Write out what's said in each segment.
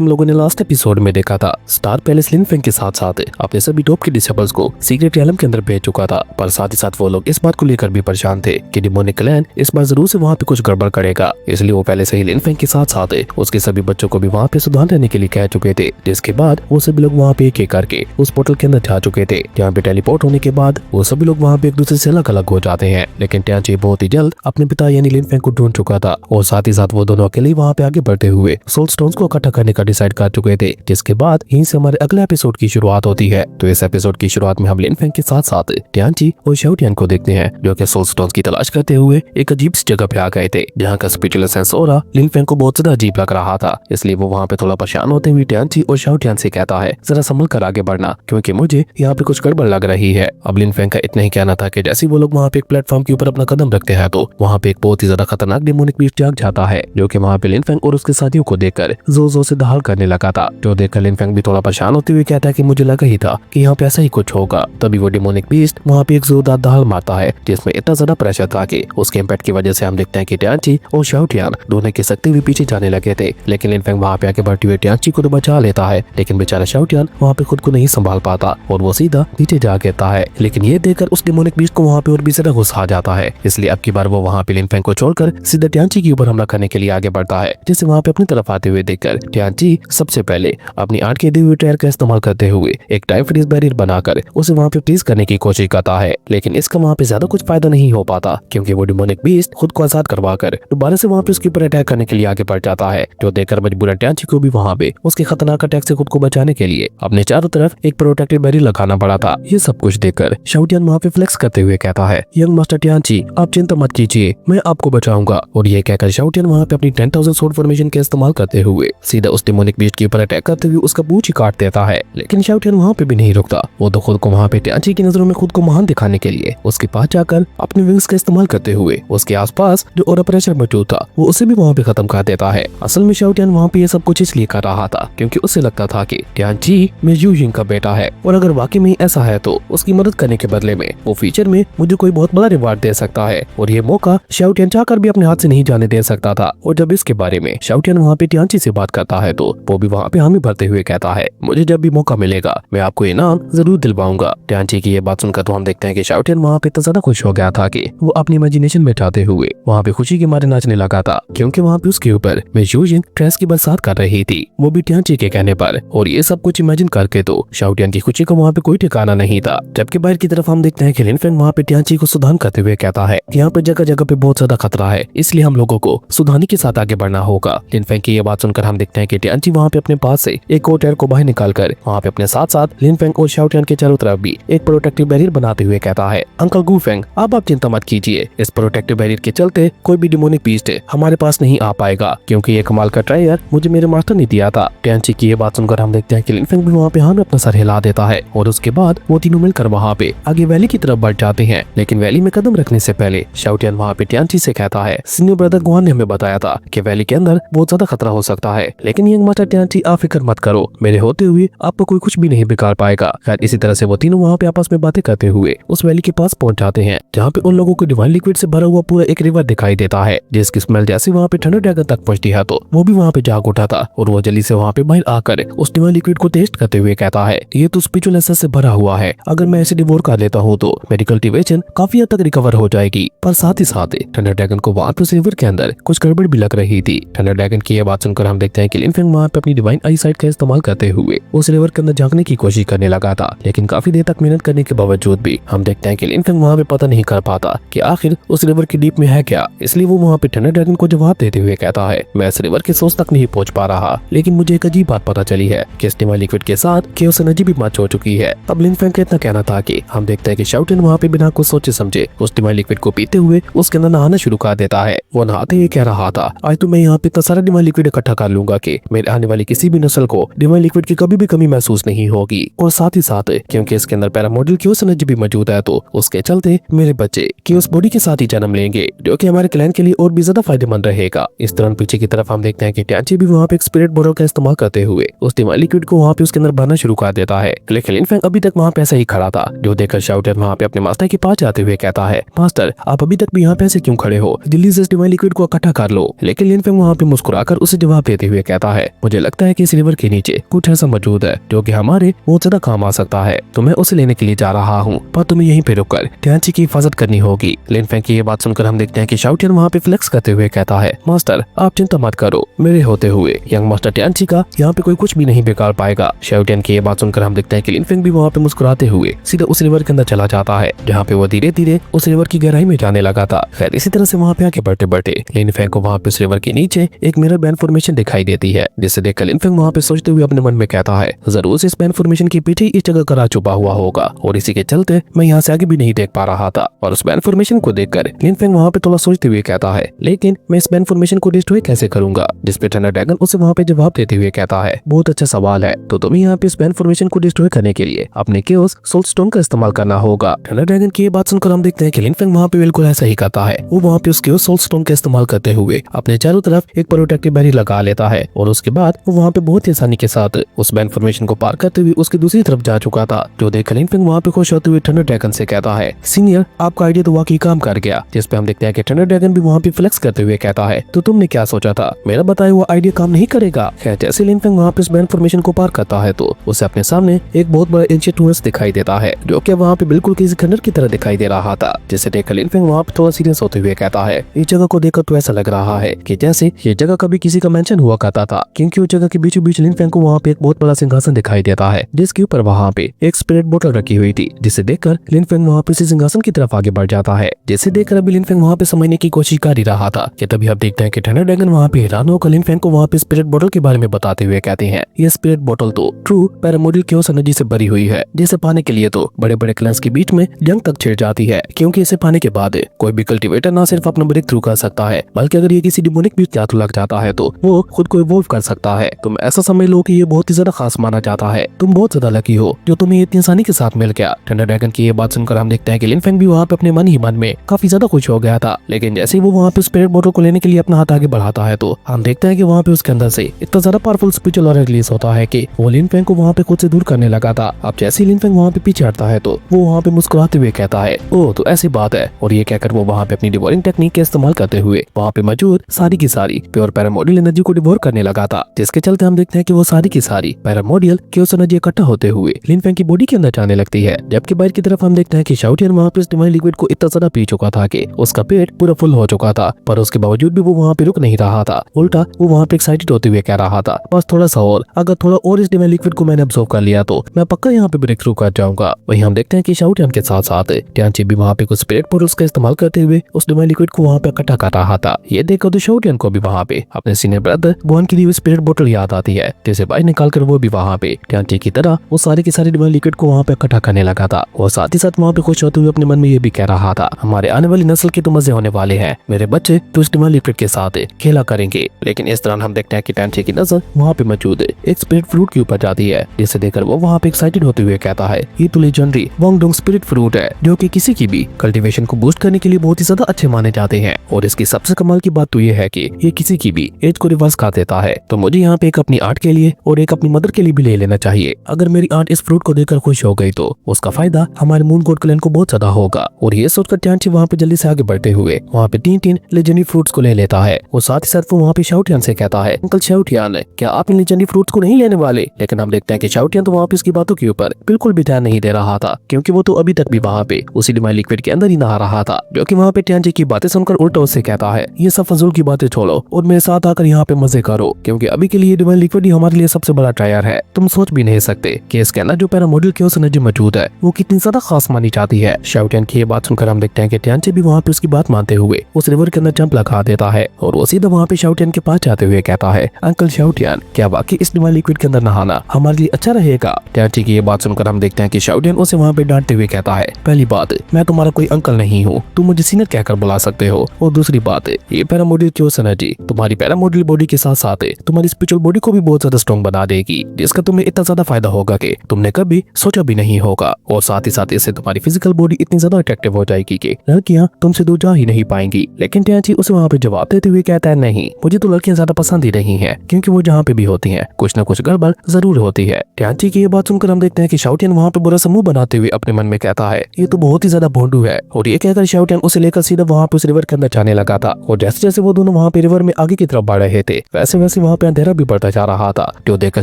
हम लोगों ने लास्ट एपिसोड में देखा था स्टार पैलेस लिन फेंग के साथ साथ अपने सभी टॉप के डिसेबल्स को सीक्रेट रियलम के अंदर भेज चुका था, पर साथ ही साथ वो लोग इस बात को लेकर भी परेशान थे कि डिमोनिक क्लैन इस बार जरूर से वहाँ पे कुछ गड़बड़ करेगा। इसलिए वो पहले से ही लिन फेंग के साथ साथ उसके सभी बच्चों को भी वहाँ पे सावधान रहने के लिए कह चुके थे, जिसके बाद वो सभी लोग वहाँ पे एक एक करके उस पोर्टल के अंदर जा चुके थे। यहाँ पे टेलीपोर्ट होने के बाद वो सभी लोग वहाँ पे एक दूसरे से अलग अलग हो जाते हैं, लेकिन टियांची बहुत ही जल्द अपने पिता यानी लिन फेंग को ढूंढ चुका था और साथ ही साथ वो दोनों अकेले वहाँ पे आगे बढ़ते हुए सोल स्टोन्स को इकट्ठा करने का डिसाइड कर चुके थे, जिसके बाद यहीं से हमारे अगले एपिसोड की शुरुआत होती है। तो इस एपिसोड की शुरुआत में हम लिन फेंग के साथ साथ टियांची और शाओटियान को देखते हैं, जो कि सोल स्टोन्स की तलाश करते हुए एक अजीब सी जगह पे आ गए थे, जहाँ का स्पिरिचुअल सेंस ऑरा लिन फेंग को बहुत ज्यादा अजीब लग रहा था। इसलिए वो वहाँ पे थोड़ा परेशान होते हुए टियांची और शाओटियान से कहता है, जरा संभल कर आगे बढ़ना, क्योंकि मुझे यहाँ पे कुछ गड़बड़ लग रही है। अब लिन फेंग का इतना ही कहना था कि जैसे वो लोग वहाँ पे एक प्लेटफॉर्म के ऊपर अपना कदम रखते हैं तो वहाँ पे एक बहुत ही ज्यादा खतरनाक डेमोनिक बीस्ट जाग जाता है, जो कि वहाँ पे लिन फेंग और उसके साथियों को देखकर जोर जोर से दहाड़ करने लगा था। जो देखकर लिन फेंग भी थोड़ा परेशान होते हुए कहता है कि मुझे लगा ही था कि यहाँ पे ऐसा ही कुछ होगा। तभी वो डेमोनिक बीस्ट वहाँ पे एक जोरदार दहाड़ मारता है, जिसमें इतना ज्यादा प्रेशर था कि उसके इम्पैक्ट की वजह से हम देखते हैं कि टियांची और शाओटियान दोनों के सकते हुए पीछे जाने लगे थे, लेकिन लिन फेंग वहाँ पे आके बढ़ते हुए टियांची को तो बचा लेता है, लेकिन बेचारा शाओटियान वहाँ पे खुद को नहीं संभाल पाता और वो सीधा नीचे जा गिरता है। लेकिन ये देखकर उस डेमोनिक बीस्ट को वहाँ पे और भी ज्यादा गुस्सा आ जाता है, इसलिए अब की बार वो वहाँ पे लिन फेंग को छोड़कर सीधा टियांची के ऊपर हमला करने के लिए आगे बढ़ता है, जिसे वहाँ पे अपनी तरफ आते हुए देखकर टियांची सबसे पहले अपनी आर्ट के दिए हुए टायर का इस्तेमाल करते हुए एक टाइम फ्रीज बैरियर बनाकर उसे वहाँ पे फ्रीज करने की कोशिश करता है, लेकिन इसका वहाँ पे ज्यादा कुछ फायदा नहीं हो पाता, क्योंकि वो डेमोनिक बीस्ट खुद को आजाद करवा कर दोबारा से वहाँ पे उसके ऊपर अटैक करने के लिए आगे बढ़ जाता है, जो देखकर मजबूर टियांची को भी वहाँ पे उसके खतरनाक अटैक से खुद को बचाने के लिए अपने चारों तरफ एक प्रोटेक्टिव बैरियर लगाना पड़ा था। ये सब कुछ देखकर शाओटियान वहाँ पे फ्लेक्स करते हुए कहता है, यंग मास्टर टियांची आप चिंता मत कीजिए, मैं आपको बचाऊंगा। और ये कहकर शाओटियान वहाँ पे अपनी 10,000 सोर्ड फॉर्मेशन का इस्तेमाल करते हुए सीधा उस डेमोनिक बीस्ट के ऊपर अटैक करते हुए उसका पूंछ ही काट देता है। लेकिन शाओटियान वहाँ पे भी नहीं रुकता, वो तो खुद को वहाँ पे टियांची की नजरों में खुद को महान दिखाने के लिए उसके पास जाकर अपने विंग्स का इस्तेमाल करते हुए उसके आसपास जो ऑरा प्रेशर मौजूद था वो उसे भी वहाँ पे खत्म कर देता है। असल में शाओटियान वहाँ पे ये सब कुछ इसलिए कर रहा था क्योंकि उसे लगता था कि टियांची में यू जिंग का बेटा है, और अगर वाकई में ऐसा है तो उसकी मदद करने के बदले में वो फ्यूचर में मुझे कोई बहुत बड़ा रिवार्ड दे सकता है, और ये मौका शाओटियान चाहकर भी अपने हाथ से नहीं जाने दे सकता था। और जब इसके बारे में शाओटियान वहाँ पे टियांची से बात करता है तो वो भी वहाँ पे हामी भरते हुए कहता है, मुझे जब भी मौका मिलेगा मैं आपको इनाम जरूर दिलवाऊंगा। टियांची की ये बात सुनकर तो हम देखते हैं कि शाओटियान वहाँ पे इतना ज्यादा खुश हो गया था कि वो अपनी इमेजिनेशन में जाते हुए वहाँ पे खुशी के मारे नाचने लगा था, क्योंकि वहाँ पे उसके ऊपर में यू जिंग ट्रेस की बरसात कर रही थी, वो भी टियांची के कहने पर। और ये सब कुछ इमेजिन करके तो शाओटियान की खुशी को वहाँ पे कोई ठिकाना नहीं था। जबकि बाहर की तरफ हम देखते हैं कि लिन फेंग वहाँ पे टियांची को सुधान करते हुए कहता है, यहाँ पे जगह जगह पे बहुत ज्यादा खतरा है, इसलिए हम लोगों को सुधानी के साथ आगे बढ़ना होगा। लिन फेंग की ये बात सुनकर हम देखते हैं कि टियांची वहाँ पे अपने पास से एक और टायर को बाहर निकालकर वहाँ पे अपने साथ साथ लिन फेंग और शाओटियान के चारों तरफ भी एक प्रोटेक्टिव बैरियर बनाते हुए कहता है, अंकल गू फेंग आप चिंता मत कीजिए, इस प्रोटेक्टिव बैरियर के चलते कोई भी डिमोनिक बीस्ट हमारे पास नहीं आ पाएगा, क्योंकि ये कमाल का टायर मुझे मेरे मास्टर ने दिया था। टियांची की ये बात सुनकर हम देखते हैं कि लिन फेंग भी वहाँ पे हाँ में अपना सर हिला देता है, और उसके बाद वो तीनों मिलकर वहाँ पे आगे वैली की तरफ बढ़ जाते हैं। लेकिन वैली में कदम रखने से पहले शाओटियान वहाँ पे टियांची से कहता है, सीनियर ब्रदर गुआन ने हमें बताया था कि वैली के अंदर बहुत ज्यादा खतरा हो सकता है, लेकिन यंग मास्टर टियांची आप फिक्र मत करो, मेरे होते हुए आपको कोई कुछ भी नहीं बिगाड़ पाएगा। खैर इसी तरह से वो तीनों वहाँ पे आपस में बातें करते हुए उस वैली के पास पहुंच जाते हैं, जहाँ पे उन लोगों को डिवाइन लिक्विड से भरा हुआ पूरा एक रिवर दिखाई देता है, जिसकी स्मेल जैसे वहाँ पे थंडर ड्रैगन तक पहुंचती है तो वो भी वहाँ पे जाग उठा था, और वो जल्दी से वहाँ पे बाहर आकर उस डिवाइन लिक्विड को टेस्ट करते हुए कहता है, ये तो स्पिरिचुअल एसेंस से भरा हुआ है, अगर मैं इसे डिवोर कर लेता हूँ तो मेरी कल्टीवेशन काफी हद तक रिकवर हो जाएगी। पर साथ ही साथ थंडर ड्रैगन को वहाँ पे उस रिवर के अंदर कुछ गड़बड़ भी लग रही थी। थंडर ड्रैगन की ये बात सुनकर हम देखते हैं कि लिन फेंग वहाँ पे अपनी डिवाइन आई साइट का इस्तेमाल करते हुए उस रिवर के अंदर झांकने की कोशिश करने लगा था, लेकिन काफी देर तक मेहनत करने के बावजूद भी हम देखते हैं कि लिन फेंग वहाँ पे पता नहीं कर पाता कि आखिर उस रिवर के डीप में है क्या। इसलिए वो वहाँ पे थंडर ड्रैगन को जवाब देते हुए कहता है, मैं इस रिवर के सोर्स तक नहीं पहुँच पा रहा, लेकिन मुझे एक अजीब बात पता चली है कि इस डिवाइन लिक्विड के साथ केओस एनर्जी भी मैच हो चुकी है। अब लिन फेंग का इतना कहना था कि हम देखते हैं कि शाओटियान वहाँ पे बिना कुछ सोचे समझे उस डिवाइन लिक्विड को पीते हुए उसके अंदर नहाना शुरू कर देता है। वो नहाते ही कह रहा था, आज तो मैं यहाँ पे इतना सारा डिवाइन लिक्विड इकट्ठा कर लूंगा कि मेरे आने वाली किसी भी नस्ल को डिवाइन लिक्विड की कभी भी कमी महसूस नहीं होगी। और साथ ही साथ क्योंकि इसके अंदर पैरामोडल केओस एनर्जी भी मौजूद है तो उसके चलते मेरे बच्चे केओस बॉडी के साथ ही जन्म लेंगे, जो कि हमारे क्लैन के लिए और भी ज्यादा फायदेमंद रहेगा। इस दौरान पीछे की तरफ हम देखते हैं कि टियांची भी वहाँ पे एक स्पिरिट बोरल का इस्तेमाल करते हुए उस डिवाइन लिक्विड को वहाँ पे उसके अंदर भरना शुरू कर देता है। लेकिन लिन फेंग अभी तक वहाँ पे ऐसा ही खड़ा था, जो देखकर शाओटियान वहाँ पे अपने मास्टर के पास जाते हुए कहता है, मास्टर आप अभी तक भी यहाँ पे ऐसे क्यों खड़े हो, जल्दी से इस डिवाइन लिक्विड को इकट्ठा कर लो। लेकिन लिन फेंग वहाँ पे मुस्कुराकर उसे जवाब देते हुए कहता है, मुझे लगता है कि इस रिवर के नीचे कुछ ऐसा मौजूद है जो कि हमारे बहुत ज्यादा काम आ सकता है, तो मैं उसे लेने के लिए जा रहा हूँ, पर तुम्हें यहीं पे रुककर टियांची की हिफाजत करनी होगी। लिन फेंग की ये बात सुनकर हम देखते हैं कि शाओ टियान वहाँ पे फ्लेक्स करते हुए कहता है, मास्टर आप चिंता मत करो, मेरे होते हुए यंग मास्टर टियांची का यहाँ पे कोई कुछ भी नहीं बिगाड़ पाएगा। शाओ टियान की ये बात सुनकर हम देखते हैं कि लिन फेंग भी वहाँ पे मुस्कुराते हुए सीधा उस रिवर के अंदर चला जाता है, जहाँ पे वो धीरे धीरे उस रिवर की गहराई में जाने लगा था। खैर इसी तरह से वहाँ पे आगे बढ़ते बढ़ते लिन फेंग को वहाँ पे उस रिवर के नीचे एक मिरर बैन फॉर्मेशन दिखाई देती है, जिसे देखकर लिन फेंग वहाँ पे सोचते हुए अपने मन में कहता है, जरूर से इस बैन फॉर्मेशन के पीछे इस जगह का राज छुपा हुआ होगा और इसी के चलते मैं यहाँ से आगे भी नहीं देख पा रहा था। और उस बैन फॉर्मेशन को देखकर लिन फेंग वहाँ पे थोड़ा सोचते हुए कहता है, लेकिन मैं इस बैन फॉर्मेशन को डिस्ट्रॉय कैसे करूंगा? जिसपे थंडर ड्रैगन उसे वहाँ पे जवाब देते हुए कहता है, बहुत अच्छा सवाल है, तो तुम्हें यहाँ पे इस बैन फॉर्मेशन को डिस्ट्रॉय करने के लिए अपने केओस सोल स्टोन का इस्तेमाल करना होगा। थंडर ड्रैगन की ये बात सुनकर हम देखते हैं कि लिन फेंग वहाँ पे बिल्कुल ऐसा ही करता है। वो वहाँ पे उस केओस सोल स्टोन का इस्तेमाल करते हुए अपने चारों तरफ एक प्रोटेक्टिव बैरियर लगा लेता है और उसके बाद वो वहाँ पे बहुत ही आसानी के साथ उस बैन फॉर्मेशन को पार करते हुए उसकी दूसरी तरफ जा चुका था। जो देखकर लिन फेंग वहाँ पे खुश होते हुए थंडर ड्रैगन से कहता है, सीनियर आपका आइडिया तो वाकई काम कर गया। जिसपे हम देखते हैं कि थंडर ड्रैगन भी वहाँ पे फ्लेक्स करते हुए कहता है, तो तुमने क्या सोचा था, मेरा बताया हुआ आइडिया काम नहीं करेगा? खैर जैसे लिन फेंग वहाँ पे इस बैन फॉर्मेशन को पार करता है तो उसे अपने सामने एक बहुत बड़ा एंशिएंट टूर्स दिखाई देता है, जो कि वहाँ पे बिल्कुल किसी खंडर की तरह दिखाई दे रहा था। जिसे देखकर लिन फेंग वहाँ पे थोड़ा सीरियस होते हुए कहता है, इस जगह को देखकर तो ऐसा लग रहा है कि जैसे ये जगह कभी किसी का मेंशन हुआ करता था, क्योंकि उस जगह के बीचों बीच लिन फेंग को वहाँ पे एक बहुत बड़ा सिंहासन दिखाई देता है, जिसके ऊपर वहाँ पे एक स्पिरिट बोतल रखी हुई थी। जिसे देखकर लिन फेंग वहाँ पे सिंहासन की तरफ आगे बढ़ जाता है। जिसे देखकर अभी लिन फेंग वहाँ पे समझने की कोशिश कर ही रहा था कि तभी आप देखते हैं कि थंडर ड्रैगन वहाँ पे हैरान होकर लिन फेंग को वहाँ पे स्पिरिट बोतल के बारे में बताते हुए कहते हैं, ये स्पिरिट बोतल तो ट्रू पैरामोडियल केओस एनर्जी से भरी हुई है, जिसे पाने के लिए तो बड़े बड़े क्लैंस के बीच में जंग तक छिड़ जाती है, क्योंकि इसे पाने के बाद कोई भी कल्टिवेटर ना सिर्फ अपना ब्रेक थ्रू कर सकता है, बल्कि अगर ये किसी डिमोनिक बीच जादू लग जाता है तो वो खुद को इवॉल्व कर सकता है। तुम ऐसा समझ लो कि ये बहुत ही ज्यादा खास माना जाता है। तुम बहुत ज्यादा लकी हो जो तुम्हें इतनी आसानी के साथ मिल गया। थंडर ड्रैगन की ये बात सुनकर हम देखते हैं कि लिन फेंग भी वहाँ पे अपने मन ही मन में काफी ज्यादा खुश हो गया था, लेकिन जैसे ही वो वहाँ पे स्पिरिट बोतल को लेने के लिए अपना हाथ आगे बढ़ाता है तो हम देखते हैं कि वहाँ पे उसके अंदर से इतना ज्यादा पावरफुल स्पिरिचुअल ऑरा रिलीज होता है कि वो लिन फेंग को वहाँ पे खुद से दूर करने लगा था। अब जैसे ही लिन फेंग वहाँ पे पीछे हटता है तो वो वहाँ पे मुस्कुराते हुए कहता है, ओह तो ऐसी बात है। और ये कहकर वो वहाँ पे अपनी डिवोरिंग टेक्निक का इस्तेमाल करते हुए वहाँ पे मौजूद सारी की सारी प्योर पैरामोडियल एनर्जी को डिवोर करने लगा था, जिसके चलते हम देखते हैं कि वो सारी की सारी पैरामोडियल केओस एनर्जी इकट्ठा होते हुए लिन फेंग की बॉडी के अंदर जाने लगती है। जबकि बाहर की तरफ हम देखते हैं कि शाओ टियान वहाँ पे इस डिवाइन लिक्विड को इतना ज्यादा पी चुका था कि उसका पेट पूरा फुल हो चुका था, पर उसके बावजूद भी वो वहाँ पे रुक नहीं रहा था। उल्टा वो वहाँ पे एक्साइटेड होते हुए कह रहा था, बस थोड़ा सा और, अगर थोड़ा और इस डिवाइन लिक्विड को मैंने अब्सॉर्ब कर लिया तो मैं पक्का यहाँ पे ब्रेक थ्रू कर जाऊंगा। वहीं हम देखते हैं कि शाओ टियान के साथ साथ टियांची भी वहाँ पे कुछ स्पिरिट पोर्टल्स का इस्तेमाल करते हुए उस डिवाइन लिक्विड को वहाँ पे इकट्ठा कर रहा था। ये देखकर तो शाओ टियान को भी वहाँ पे अपने सीनियर ब्रदर बुआन की दी हुई स्पिरिट बोतल याद आती है, जिसे बाहर निकाल कर वो भी वहाँ पे टियांची की तरह वो सारे के सारे डिवाइन लिक्विड को वहाँ पे इकट्ठा करने लगा था। और साथ ही साथ वहाँ पे खुश होते हुए अपने मन में ये भी कह रहा था, हमारे आने वाली नस्ल के तो मजे होने वाले हैं, मेरे बच्चे तो इस डिवाइन लिक्विड के साथ खेला करेंगे। लेकिन इस दौरान हम देखते हैं कि टियांची की नजर वहाँ पे मौजूद एक स्पिरिट फ्रूट के ऊपर जाती है, जिसे देखकर वो वहाँ पे एक्साइटेड होते हुए कहता है, ये तो लेजेंडरी वांगडोंग स्पिरिट फ्रूट है, जो कि किसी की भी कल्टीवेशन को बूस्ट करने के लिए बहुत ही ज्यादा अच्छे माने जाते हैं। और इसकी सबसे कमाल की बात तो ये है कि ये किसी की भी एज को रिवर्स कर देता है। तो मुझे यहाँ पे एक अपनी आंट के लिए और एक अपनी मदर के लिए भी ले लेना चाहिए। अगर मेरी आंट इस फ्रूट को देखकर खुश हो गई तो उसका फायदा हमारे मून गॉड क्लैन को बहुत ज्यादा होगा। और ये सोचकर टियांची वहाँ पे जल्दी से आगे बढ़ते हुए वहाँ पे तीन लेजेंडरी फ्रूट्स को ले लेता है। और साथ ही साथ वो वहाँ पे शाओ टियान से कहता है, अंकल शाओ टियान क्या आप इन लेजेंडरी फ्रूट्स को नहीं लेने वाले? लेकिन हम देखते हैं कि शाओ टियान तो वहाँ पे इसकी बातों के ऊपर बिल्कुल भी ध्यान नहीं दे रहा था, क्योंकि वो तो अभी तक भी वहाँ पे उसी डिवाइन लिक्विड के अंदर ही नहा रहा था। जो कि वहाँ पे टियांची की बातें सुनकर उल्टा उससे कहता है, ये सब फजूल की बातें छोड़ो और मेरे साथ आकर यहाँ पे मजे करो, क्योंकि अभी के लिए डिवाइन लिक्विड ही हमारे लिए सबसे बड़ा ट्रायर है। तुम सोच भी नहीं सकते कि इसके अंदर जो पैरामोडियल केओस एनर्जी मौजूद है वो कितनी ज्यादा खास मानी जाती है। शाओ टियान की ये बात सुनकर हम देखते हैं कि टियांची भी वहाँ पे उसकी बात मानते हुए उस रिवर के अंदर जंप लगा देता है और वो सीधा वहाँ पे शाओ टियान के पास जाते हुए कहता है, अंकल शाओ टियान क्या वाकई इस डिवाइन लिक्विड के अंदर नहाना हमारे लिए अच्छा रहेगा? टियांची की ये बात सुनकर हम देखते हैं कि शाओ टियान उसे वहाँ पे डांटते हुए कहता है, पहली बात मैं तुम्हारा कोई अंकल नहीं हूँ, तुम मुझे सीनियर कहकर बुला सकते हो। और दूसरी बात ये पैरामोडियल केओस एनर्जी तुम्हारी पैरामोडियल बॉडी के साथ साथ तुम्हारी स्पिरिचुअल बॉडी को भी बहुत ज्यादा स्ट्रॉन्ग बना देगी, जिसका तुम्हें इतना ज्यादा फायदा होगा कि तुमने कभी सोचा भी नहीं होगा। और साथ ही साथ इससे तुम्हारी फिजिकल बॉडी इतनी ज्यादा अट्रैक्टिव हो जाएगी कि लड़कियां तुमसे दूर जा ही नहीं पाएंगी। लेकिन टियांची उसे वहाँ पे जवाब देते हुए कहता है, नहीं मुझे तो लड़कियां ज्यादा पसंद ही नहीं है, क्योंकि वो जहाँ पे भी होती हैं कुछ न कुछ गड़बड़ जरूर होती है। टियांची की ये बात सुनकर हम देखते हैं कि शाओ टियान वहाँ पे बुरा समूह बनाते हुए अपने मन में कहता है, ये तो बहुत ही ज्यादा भोंडू है। और ये कहकर शाओ टियान उसे लेकर सीधा वहाँ पे उस रिवर के अंदर जाने लगा था। और जैसे जैसे वो दोनों वहाँ पे रिवर में आगे की तरफ बढ़ रहे थे वैसे वैसे वहाँ पे अंधेरा भी बढ़ता जा रहा था, जो देखकर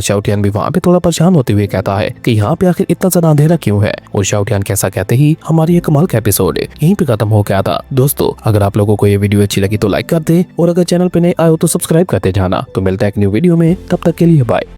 शाओटियान भी वहाँ पे थोड़ा परेशान होते हुए कहता है कि यहाँ पे आखिर इतना ज्यादा अंधेरा क्यों है। और शाओटियान कैसा कहते ही हमारी ये कमाल का एपिसोड यहीं पे खत्म हो गया था। दोस्तों अगर आप लोगों को ये वीडियो अच्छी लगी तो लाइक कर दे और अगर चैनल पे नए आए हो तो सब्सक्राइब करते जाना। तो मिलता है एक न्यू वीडियो में, तब तक के लिए बाय।